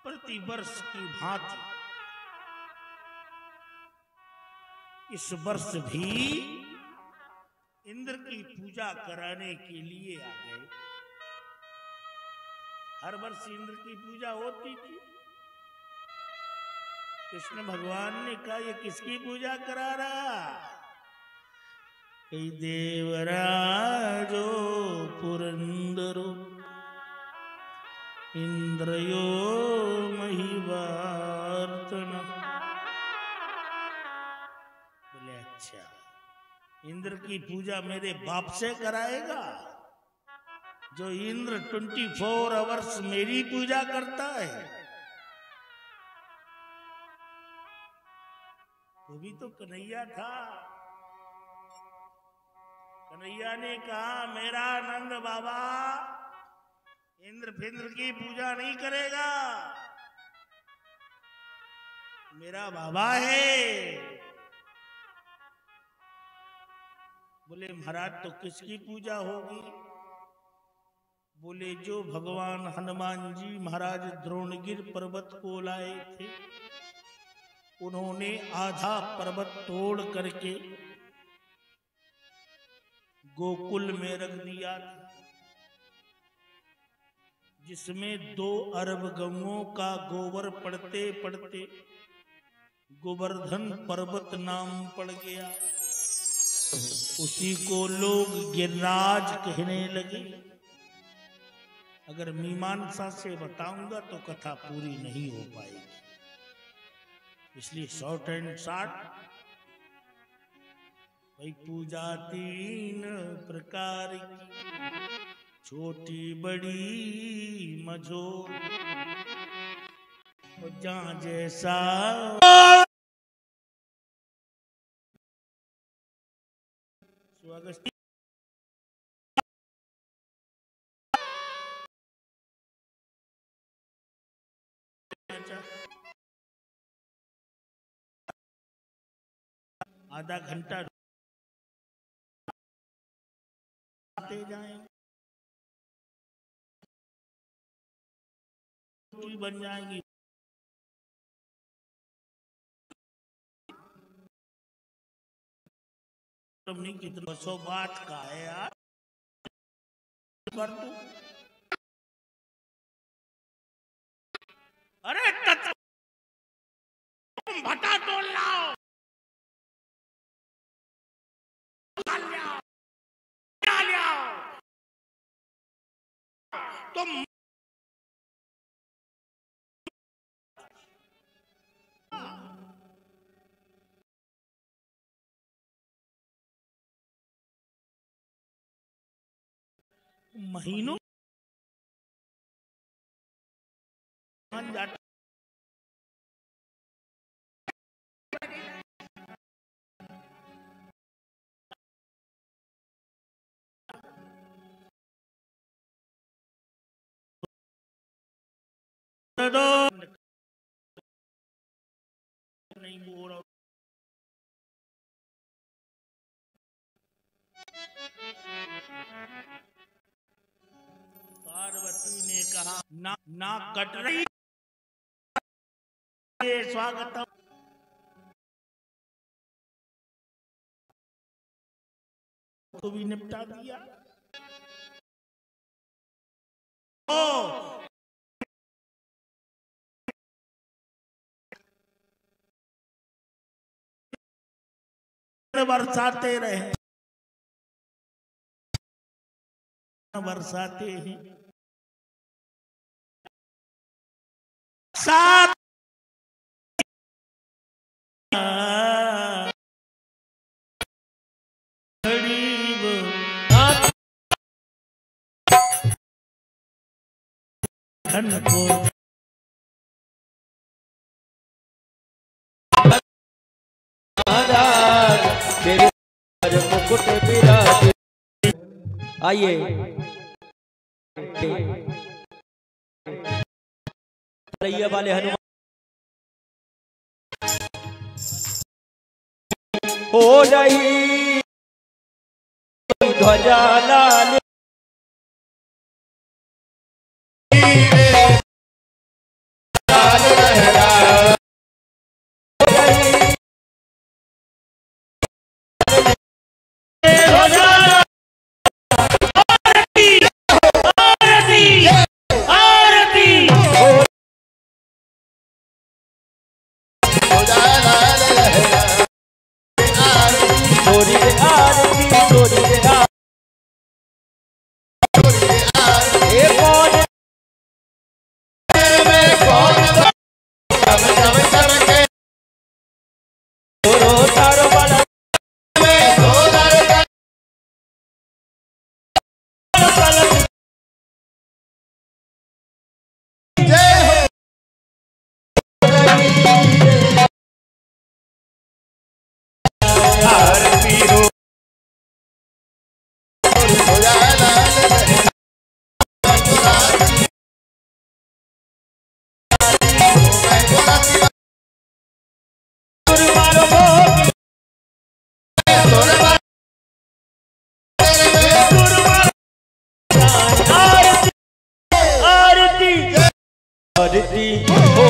[SPEAKER 1] प्रति वर्ष की भांति इस वर्ष भी इंद्र की पूजा कराने के लिए आ गए। हर वर्ष इंद्र की पूजा होती थी। कृष्ण भगवान ने कहा ये किसकी पूजा करा रहा? कई देवराजो पुरंदरो इंद्रयो महिवार्तन। बोले अच्छा, इंद्र की पूजा मेरे बाप से कराएगा जो इंद्र 24 आवर्स मेरी पूजा करता है? वो भी तो कन्हैया था। कन्हैया ने कहा मेरा नंद बाबा इंद्र फिंद्र की पूजा नहीं करेगा, मेरा बाबा है। बोले महाराज तो किसकी पूजा होगी? बोले जो भगवान हनुमान जी महाराज द्रोणगिर पर्वत को लाए थे, उन्होंने आधा पर्वत तोड़ करके गोकुल में रख दिया था, जिसमें 2 अरब गौओं का गोबर पड़ते पड़ते गोवर्धन पर्वत नाम पड़ गया। उसी को लोग गिरिराज कहने लगे। अगर मीमांसा से बताऊंगा तो कथा पूरी नहीं हो पाएगी, इसलिए शॉर्ट एंड शॉर्ट। भाई पूजा 3 प्रकार की, छोटी बड़ी मझोल, और जहाँ जैसा स्वागत। आधा घंटा जाएं, बन जाएंगी। तुमने कितना 100 बात का है यार, कर तू। अरे तुम भटा तोड़ लाओ, तुम महीनों जाता। नहीं बोल रहा। पार्वती ने कहा ना कट रही, स्वागत को भी निपटा दिया। बरसाते रहे, बरसाते हैं। सात धन को
[SPEAKER 2] मुकुट विराजे। आइए वाले हनुमान हो रही ध्वजा लाल, आरती हो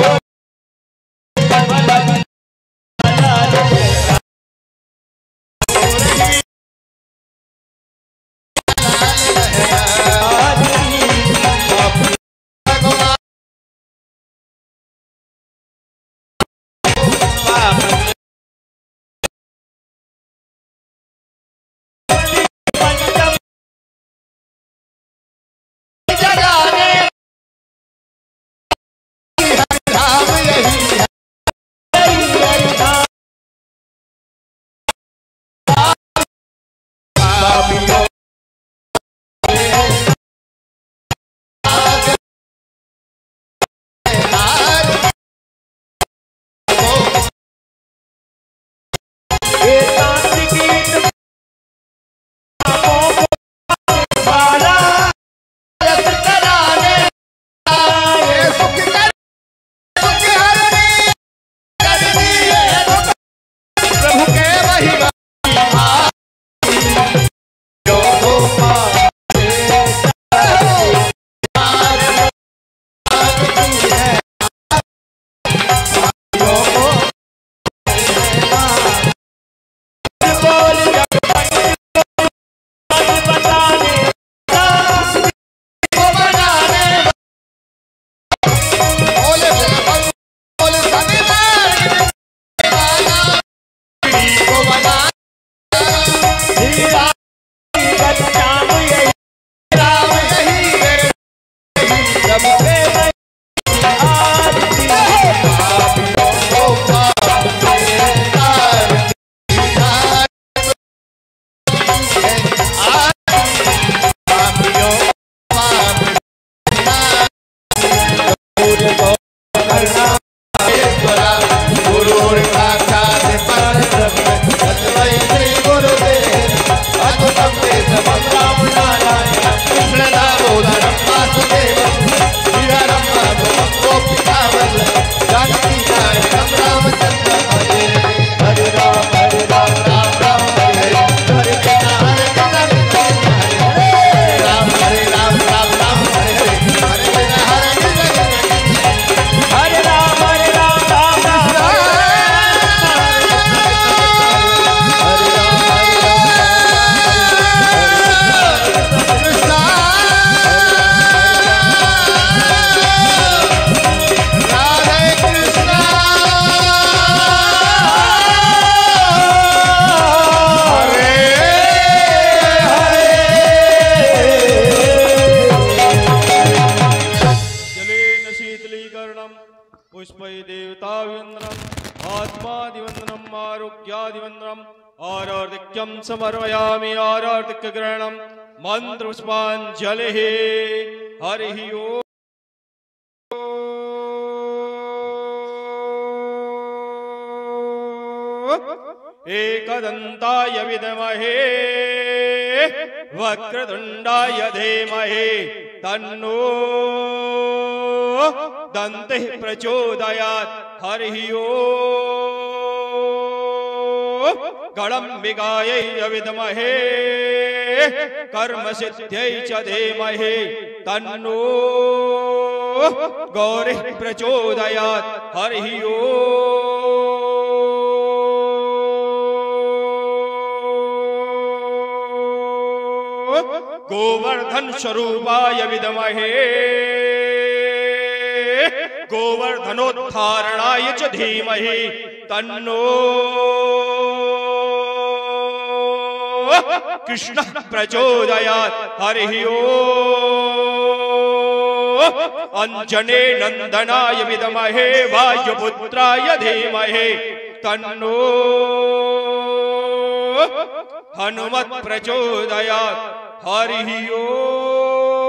[SPEAKER 4] पुष्पै देवताभिवन्दनम् आत्मादिवन्दनम् आरोग्यादिवन्दनम् आरार्धिक्यं समर्पयामि आरार्धिक्यग्रहणं मन्त्रपुष्पाञ्जलिः हरिः ओम्। एकदन्ताय विद्महे वक्रतुण्डाय धीमहि तन्नो दन्तिः प्रचोदयात् हरिः ओम्। गणम्बिकायै विद्महे कर्मसिद्ध्यै च धीमहि तन्नो गौरिः प्रचोदयात् हरिः ओम्। गोवर्धन स्वरूपाय विद्महे गोवर्धनोद्धारणाय च धीमहि तन्नो कृष्णः प्रचोदयात् हरिः ओम्। अंजने नंदनाय विद्महे वायुपुत्राय धीमहि तन्नो हनुमत् प्रचोदयात् हरिः ओम्।